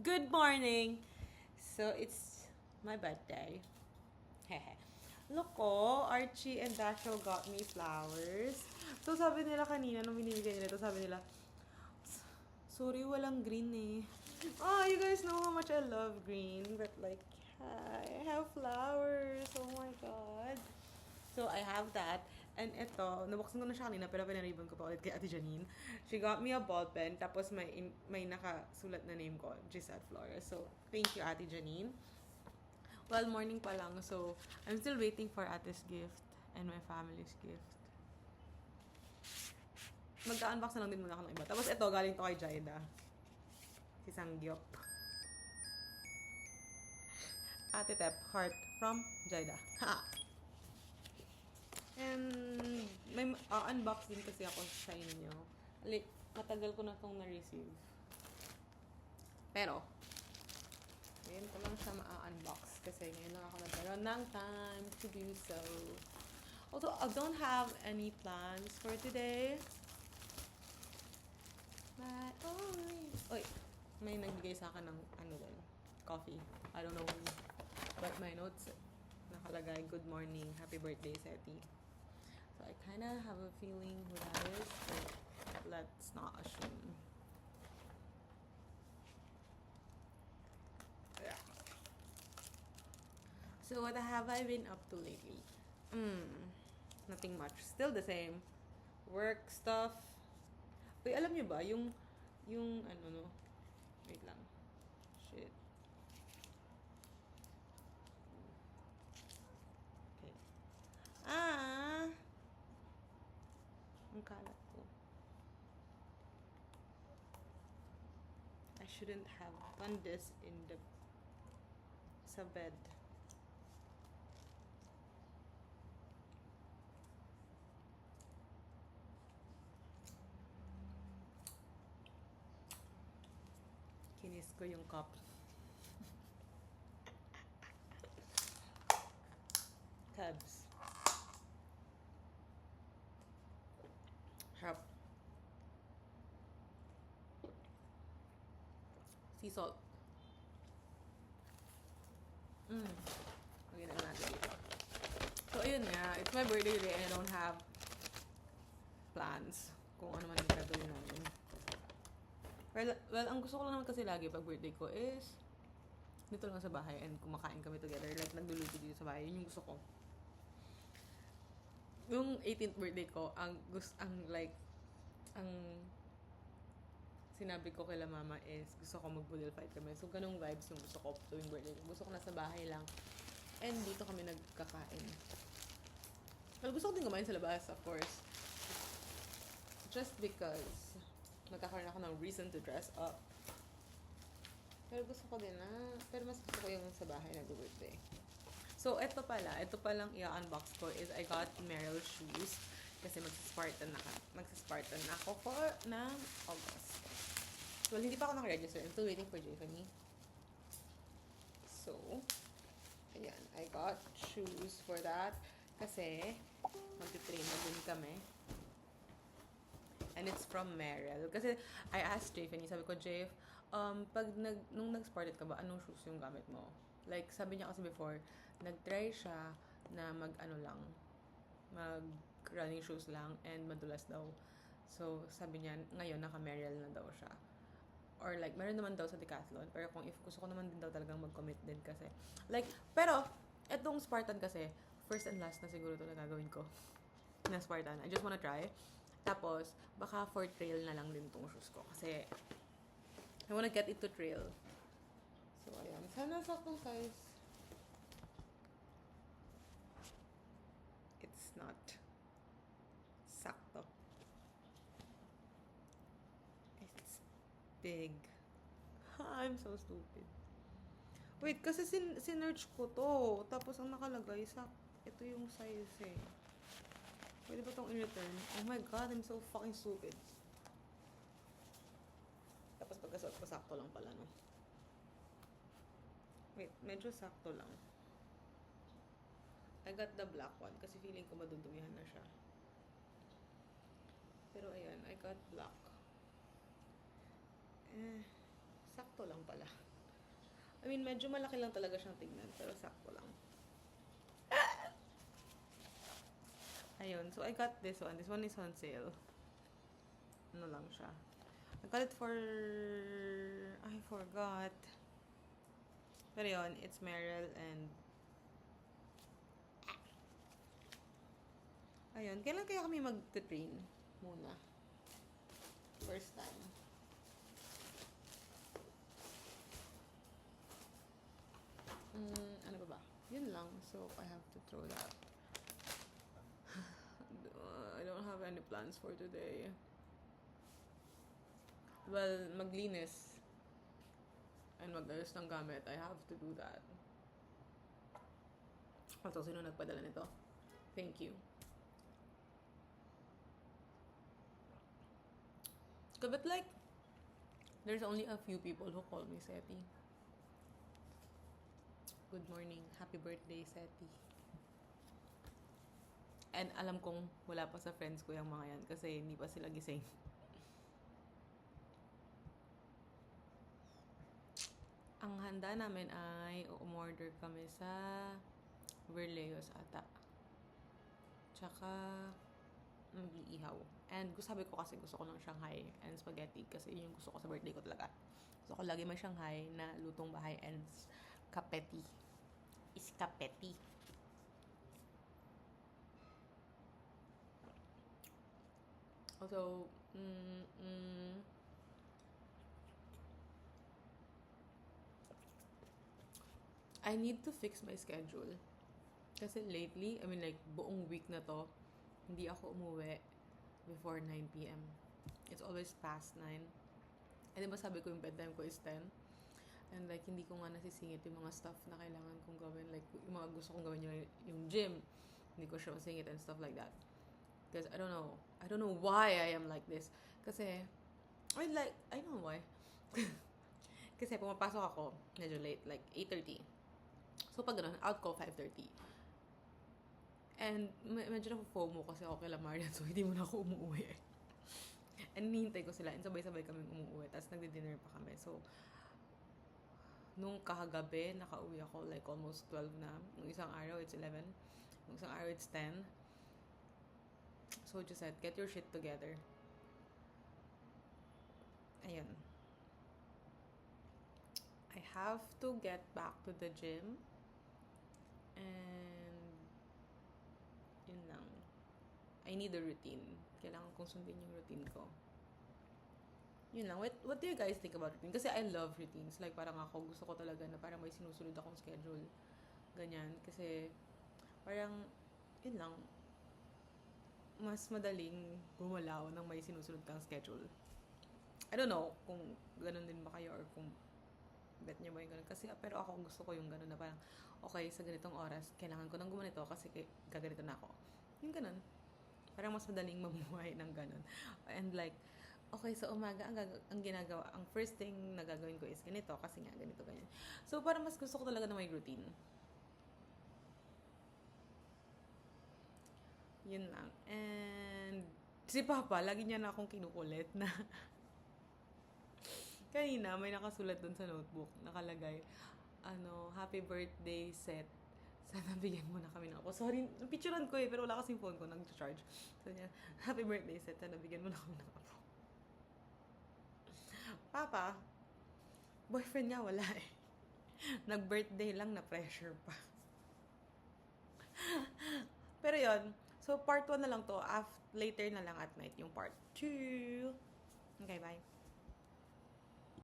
Good morning! So, it's my birthday. Hehe. Loko, Archie and Dashiell got me flowers. So, sabi nila kanina, nung binibigay nila ito, sabi nila, sorry, walang green eh. Oh, you guys know how much I love green. But like, I have flowers. Oh my God. So, I have that. And ito, nabuksan ko na siya kanina, pero pinaribon ko pa ulit kay Ate Janine. She got me a ball pen, tapos may nakasulat na name ko, Gisette Flores. So, thank you, Ate Janine. Well, morning pa lang, so I'm still waiting for Ate's gift and my family's gift. Magka-unbox na lang din muna ako ng iba. Tapos ito, galing to kay Jaida. Si Sangyop. Ate Tep, heart from Jaida. Ha! And may unbox din kasi ako sa inyo. Matagal ko na itong na-receive. Pero, ngayon ko lang siya ma-unbox kasi ngayon lang ako nagkaroon ng time to do so. Also, I don't have any plans for today. But always... Oy, may nagbigay sa akin ng coffee. I don't know who. But my notes nakalagay, good morning, happy birthday, Seti. So I kind of have a feeling who that is, but let's not assume. Yeah. So what have I been up to lately? Nothing much. Still the same. Work stuff. Uy, alam niyo ba, yung wait lang. Shit. Okay. Ang kalat ko. I shouldn't have done this sa bed. Kinis ko yung cup. Cubs. Harap. Sea salt. Lagyan na natin dito. So, ayun nga. It's my birthday today and I don't have plans kung ano man yung gagawin namin. Well, ang gusto ko lang naman kasi lagi pag birthday ko is dito lang sa bahay and kumakain kami together. Like, nagluluto dito sa bahay. Yun yung gusto ko. Yung 18th birthday ko, ang sinabi ko kay la mama is gusto ko mag-boodle fight kami. So, ganung vibes yung gusto ko tuwing birthday ko. Gusto ko nasa bahay lang. And dito kami nagkakain. Well, gusto ko din kumain sa labas, of course. Just because magkakaroon ako ng reason to dress up. Pero gusto ko din pero mas gusto ko yung sa bahay nag-birthday. So, ito palang i-unbox ko is I got Merrell shoes. Kasi magsaspartan na ako ng August. Well, hindi pa ako naka-register. I'm still waiting for Tiffany. So, ayan. I got shoes for that. Kasi, mag-train na din kami. And it's from Merrell. Kasi, I asked Tiffany, sabi ko, Jeff, nung nag-spartan ka ba, anong shoes yung gamit mo? Like, sabi niya kasi before, nag-try siya na mag-running shoes lang and madulas daw. So, sabi niya, ngayon naka-Merrell na daw siya. Or like, meron naman daw sa Decathlon. Pero kung if gusto ko naman din daw talagang mag-commit din kasi. Like, pero, etong Spartan kasi, first and last na siguro ito na gagawin ko. Na Spartan. I just wanna try. Tapos, baka for trail na lang din itong shoes ko. Kasi, I wanna get it to trail. So, ayan. Sana saktong size. It's not sakto. It's big. I'm so stupid. Wait, kasi sinerch ko to. Tapos ang nakalagay ito yung size eh. Pwede ba itong in-return? Oh my God, I'm so fucking stupid. Tapos pagkasuot ko, sakto lang pala, no? Wait, medyo sakto lang. I got the black one kasi feeling ko madudumihan na siya. Pero ayan, I got black. Sakto lang pala. I mean, medyo malaki lang talaga siyang tignan, pero sakto lang. Ayun, so I got this one. This one is on sale. Ano lang siya. I got it for... I forgot. Pero yun, it's Merrell and... Ayun, kailan kaya kami mag-train muna? First time. Ano ba ba? Yun lang. So, I have to throw that. I don't have any plans for today. Well, maglinis and mag-ayos ng gamit. I have to do that. Also, sino nagpadala nito? Thank you. But like, there's only a few people who call me Seti. Good morning. Happy birthday, Seti. And alam kong wala pa sa friends ko yung mga yan kasi hindi pa sila gising. Ang handa namin ay umorder kami sa Verleos ata. Tsaka mag-iihaw. And sabi ko kasi gusto ko ng Shanghai and spaghetti kasi yun yung gusto ko sa birthday ko talaga. Gusto ko lagi may Shanghai na lutong bahay and kapeti. Iskapeti. Also, I need to fix my schedule. Kasi lately, I mean like buong week na to, hindi ako umuwi before 9 p.m. It's always past 9. Eh diba sabi ko yung bedtime ko is 10? And like, hindi ko nga nasisingit yung mga stuff na kailangan kong gawin. Like, yung mga gusto kong gawin yung gym. Hindi ko siya masingit and stuff like that. Because I don't know why I am like this. Kasi, I don't know why. Kasi pumapasok ako, medyo late, like 8:30. So pag ganun, out ko 5:30. And medyo na-FOMO kasi ako kila Marian, so hindi mo na ako umuwi. And hinihintay ko sila, and sabay-sabay kami umuwi. Tapos nagdi-dinner pa kami. So, nung kahagabi, nakauwi ako like almost 12 na. Nung isang araw, it's 11. Nung isang araw, it's 10. So, just said, get your shit together. Ayun. I have to get back to the gym. And, yun lang. I need a routine. Kailangan kong sundin yung routine ko. Yun lang. What do you guys think about routine? Kasi I love routines. Like, parang ako, gusto ko talaga na parang may sinusunod akong schedule. Ganyan. Kasi, parang, yun lang. Mas madaling gumalaw nang may sinusunod kang schedule. I don't know kung ganun din ba kayo or kung bet niyo ba yung ganun. Kasi, pero ako gusto ko yung ganun na parang, okay, sa ganitong oras, kailangan ko nang gumanito kasi gaganito na ako. Yung ganun. Parang mas madaling mamuhay ng ganun. And like, okay, sa umaga, ang ginagawa, ang first thing na gagawin ko is ganito kasi nga, ganito, ganyan. So, parang mas gusto ko talaga na may routine. Yun lang. And, si Papa, lagi niya na akong kinukulit na kanina, may nakasulat dun sa notebook, nakalagay, happy birthday, Set. Sana bigyan mo na kami ng apo. Sorry, picturean ko pero wala kasing phone ko, nag-charge. So, niya, happy birthday, Set. Sana bigyan mo na kami ng apo. Papa, boyfriend niya wala eh. Nag-birthday lang, na pressure pa. Pero yon, so part 1 na lang to. Later na lang at night yung part 2. Okay, bye.